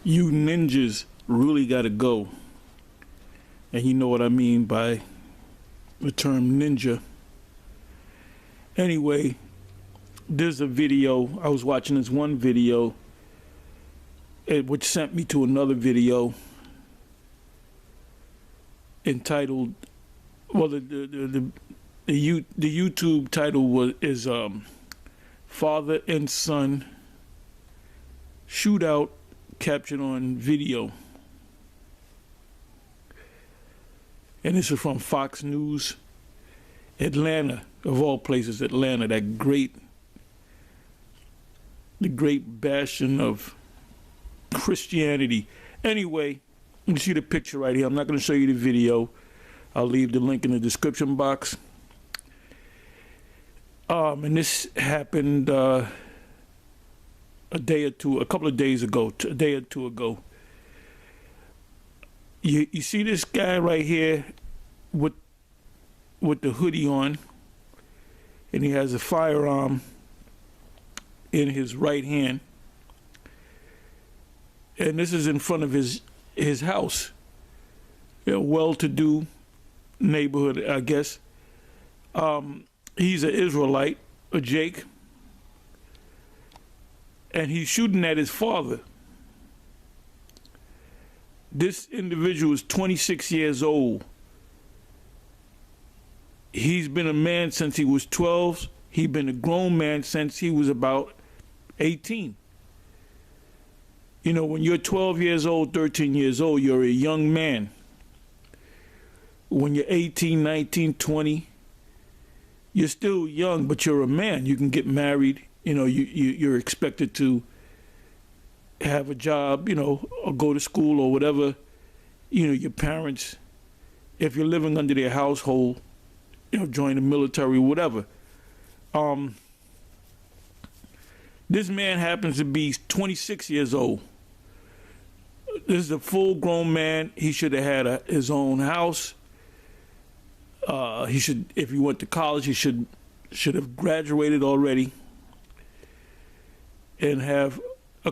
You ninjas really gotta go. And you know what I mean by the term ninja. Anyway, there's a video. I was watching this one video, which sent me to another video entitled, well, the YouTube title is Father and Son Shootout Captured on Video. And this is from Fox News, Atlanta, of all places, Atlanta, the great bastion of Christianity. Anyway, you see the picture right here. I'm not going to show you the video. I'll leave the link in the description box. And this happened a couple of days ago, a day or two ago. You see this guy right here with the hoodie on, and he has a firearm in his right hand, and this is in front of his house. A well-to-do neighborhood, I guess. He's an Israelite, a Jake, and he's shooting at his father. This individual is 26 years old. He's been a man since he was 12. He's been a grown man since he was about 18. You know, when you're 12 years old, 13 years old, you're a young man. When you're 18, 19, 20, you're still young, but you're a man. You can get married. You know, you're expected to have a job, you know, or go to school or whatever, you know, your parents, if you're living under their household, you know, join the military, whatever. This man happens to be 26 years old. This is a full-grown man. He should have had his own house. He should, if he went to college, he should have graduated already, and have a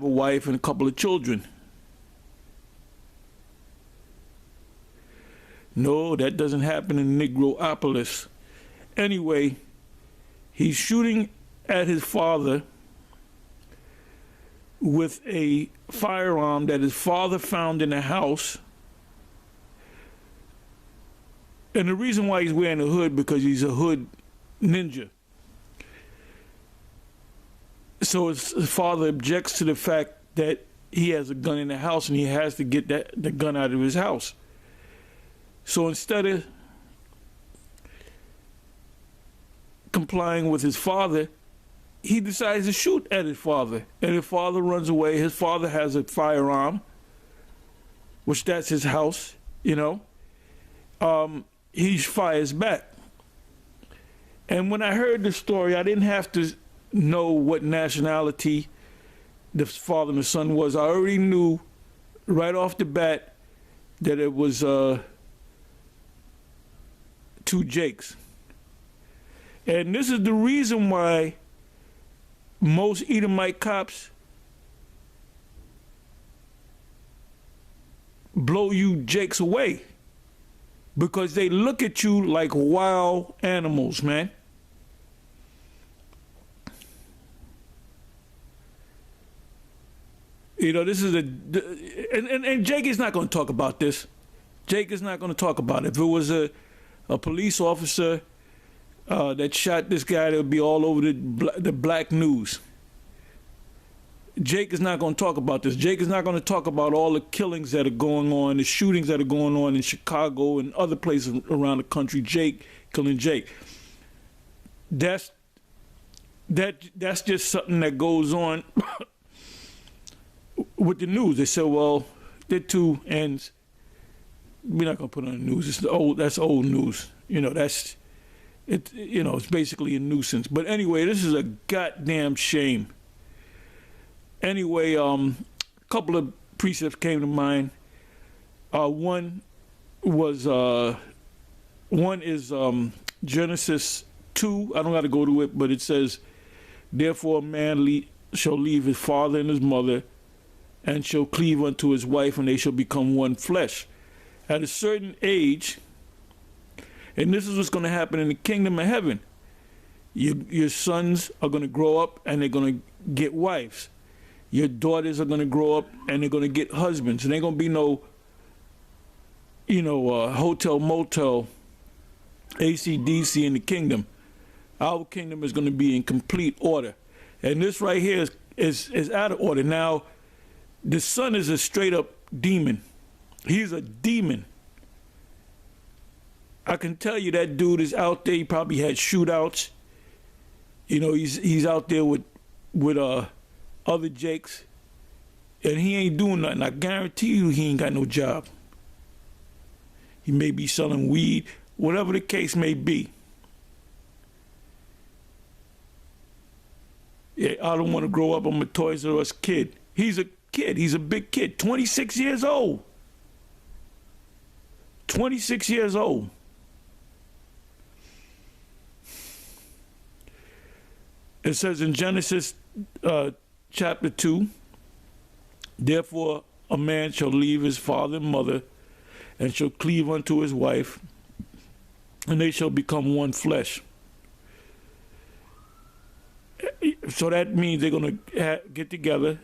wife and a couple of children. No, that doesn't happen in Negropolis. Anyway, he's shooting at his father with a firearm that his father found in the house. And the reason why he's wearing a hood, because he's a hood ninja. So his father objects to the fact that he has a gun in the house and he has to get the gun out of his house. So instead of complying with his father, he decides to shoot at his father. And his father runs away. His father has a firearm, which that's his house, you know. He fires back. And when I heard the story, I didn't have to know what nationality the father and the son was. I already knew right off the bat that it was two Jakes. And this is the reason why most Edomite cops blow you Jakes away, because they look at you like wild animals, man. You know, this is and Jake is not going to talk about this. Jake is not going to talk about it. If it was a police officer that shot this guy, that would be all over the black news. Jake is not going to talk about this. Jake is not going to talk about all the killings that are going on, the shootings that are going on in Chicago and other places around the country. Jake killing Jake. That's just something that goes on with the news. They say, well, they're two ends. We're not gonna put on the news. It's that's old news. You know, that's it. You know, it's basically a nuisance. But anyway, this is a goddamn shame. Anyway, a couple of precepts came to mind. One is Genesis 2. I don't got to go to it, but it says, "Therefore, a man shall leave his father and his mother, and shall cleave unto his wife, and they shall become one flesh. At a certain age, and this is what's going to happen in the kingdom of heaven, your sons are going to grow up and they're going to get wives. Your daughters are going to grow up and they're going to get husbands. And there ain't going to be no, hotel, motel, AC/DC in the kingdom. Our kingdom is going to be in complete order. And this right here is out of order. Now, the son is a straight up demon. He's a demon. I can tell you that dude is out there. He probably had shootouts. He's out there with other jakes, and he ain't doing nothing. I guarantee you he ain't got no job. He may be selling weed, whatever the case may be. Yeah, I don't want to grow up. I'm a Toys R Us kid. He's a kid. He's a big kid. 26 years old. 26 years old. It says in Genesis chapter 2, therefore a man shall leave his father and mother and shall cleave unto his wife, and they shall become one flesh. So that means they're going to get together,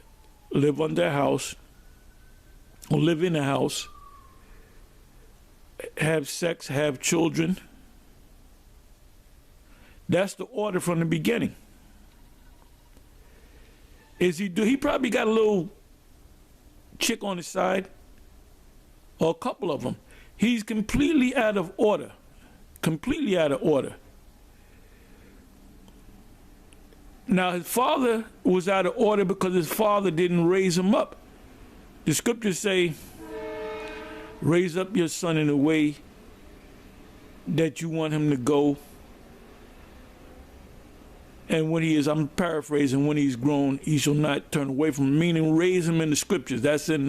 live under a house, or live in a house, have sex, have children. That's the order from the beginning. He probably got a little chick on his side, or a couple of them. He's completely out of order. Completely out of order. Now, his father was out of order because his father didn't raise him up. The scriptures say, raise up your son in a way that you want him to go. And when he is, I'm paraphrasing, when he's grown, he shall not turn away from him, meaning raise him in the scriptures. That's in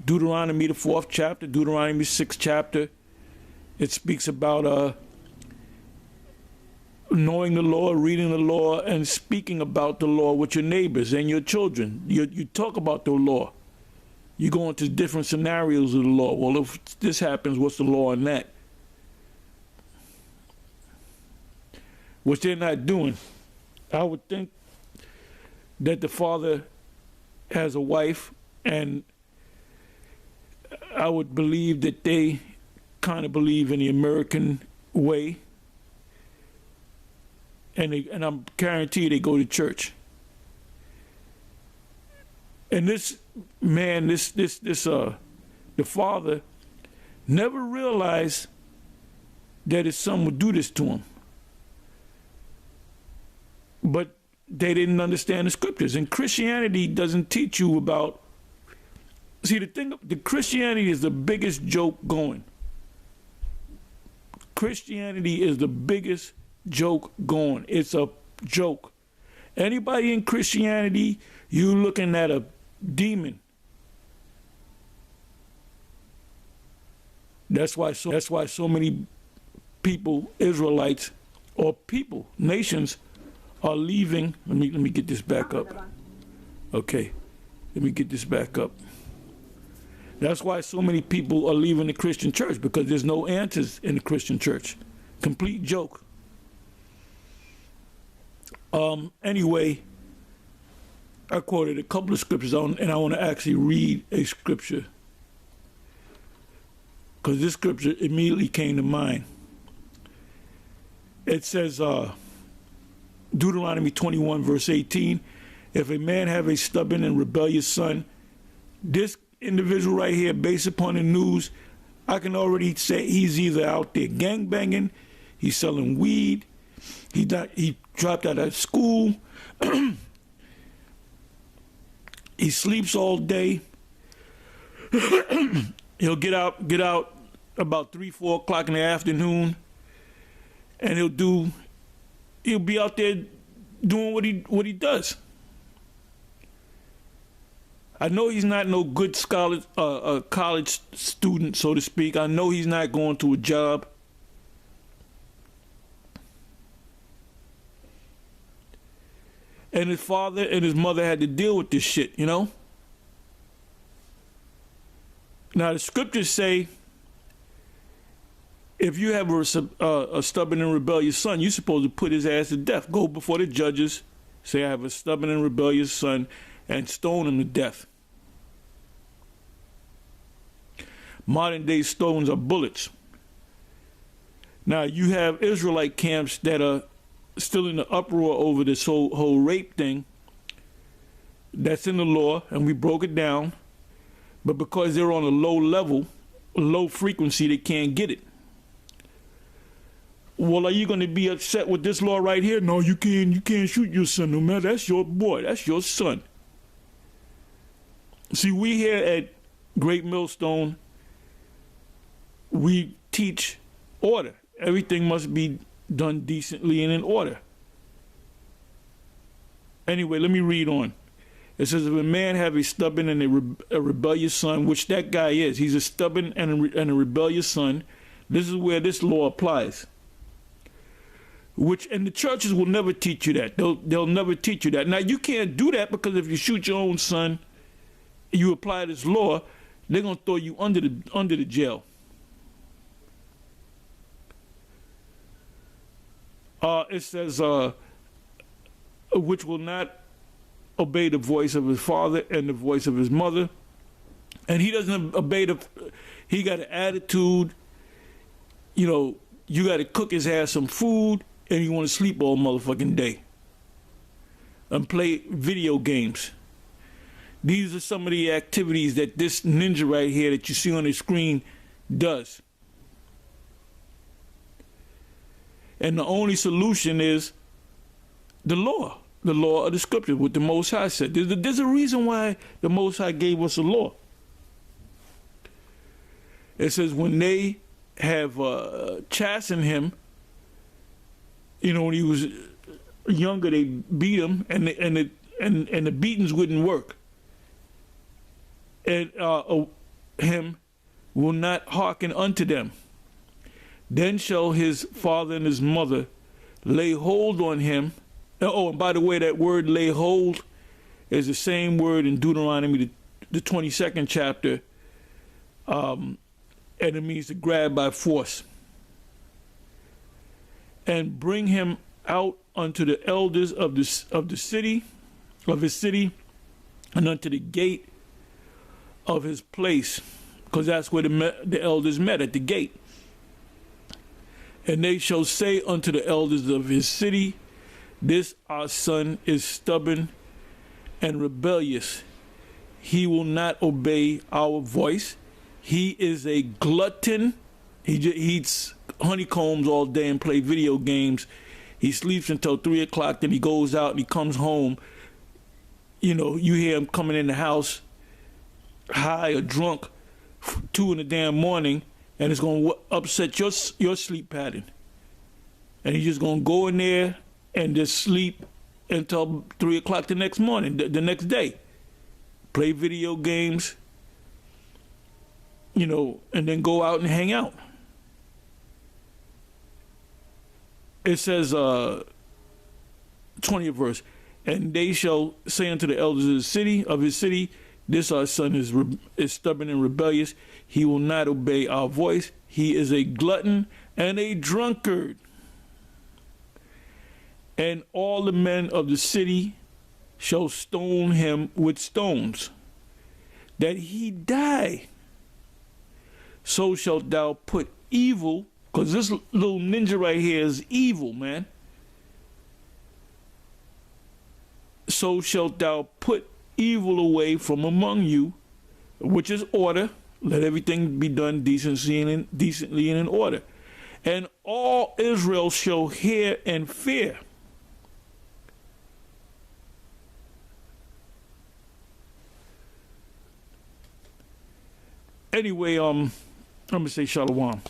Deuteronomy, the 4th chapter, Deuteronomy 6th chapter. It speaks about knowing the law, reading the law, and speaking about the law with your neighbors and your children. You talk about the law. You go into different scenarios of the law. Well, if this happens, what's the law in that? Which they're not doing. I would think that the father has a wife, and I would believe that they kind of believe in the American way, and I'm guaranteed they go to church. And this man, the father, never realized that his son would do this to him. But they didn't understand the scriptures. And Christianity doesn't teach you about... See, the Christianity is the biggest joke going. Christianity is the biggest joke going. It's a joke. Anybody in Christianity, you looking at a demon. That's why so many people, Israelites, or people, nations, are leaving. Let me get this back up. Okay, let me get this back up. That's why so many people are leaving the Christian church, because there's no answers in the Christian church. Complete joke. Anyway, I quoted a couple of scriptures and I want to actually read a scripture, because this scripture immediately came to mind. It says, Deuteronomy 21 verse 18, if a man have a stubborn and rebellious son, this individual right here, based upon the news, I can already say he's either out there gangbanging, he's selling weed, he dropped out of school, he sleeps all day, he'll get out about 3-4 o'clock in the afternoon, and he'll be out there doing what he does. I know he's not no good college student, so to speak. I know he's not going to a job. And his father and his mother had to deal with this shit, you know? Now the scriptures say, if you have a stubborn and rebellious son, you're supposed to put his ass to death. Go before the judges, say, I have a stubborn and rebellious son, and stone him to death. Modern day stones are bullets. Now you have Israelite camps that are still in the uproar over this whole rape thing. That's in the law, and we broke it down. But because they're on a low level, low frequency, they can't get it. Well, are you going to be upset with this law right here? No, you can't shoot your son, no matter. That's your boy. That's your son. See, we here at Great Millstone, we teach order. Everything must be done decently and in order. Anyway, let me read on. It says, if a man have a stubborn and a rebellious son, which that guy is, he's a stubborn and a rebellious son, this is where this law applies. And the churches will never teach you that. They'll never teach you that. Now, you can't do that, because if you shoot your own son, you apply this law, they're going to throw you under the jail. It says, which will not obey the voice of his father and the voice of his mother. And he doesn't obey he got an attitude, you got to cook his ass some food, and you want to sleep all motherfucking day and play video games. These are some of the activities that this ninja right here that you see on the screen does. And the only solution is the law of the scripture, what the Most High said. There's a reason why the Most High gave us a law. It says when they have chastened him, when he was younger, they beat him, and the beatings wouldn't work. And him will not hearken unto them. Then shall his father and his mother lay hold on him. Oh, and by the way, that word lay hold is the same word in Deuteronomy, the 22nd chapter, and it means to grab by force. And bring him out unto the elders of his city, and unto the gate of his place, because that's where the elders met, at the gate. And they shall say unto the elders of his city, this our son is stubborn and rebellious. He will not obey our voice. He is a glutton. He eats honeycombs all day and play video games. He sleeps until 3 o'clock, then he goes out and he comes home. You hear him coming in the house high or drunk, 2 in the damn morning, and it's going to upset your sleep pattern. And he's just going to go in there and just sleep until 3 o'clock the next morning, the next day. Play video games, and then go out and hang out. It says, 20th verse, and they shall say unto the elders of his city, this our son is stubborn and rebellious. He will not obey our voice. He is a glutton and a drunkard. And all the men of the city shall stone him with stones, that he die. So shalt thou put evil, because this little ninja right here is evil, man. So shalt thou put evil away from among you, which is order. Let everything be done decently and in order. And all Israel shall hear and fear. Anyway, I'm gonna say shalom.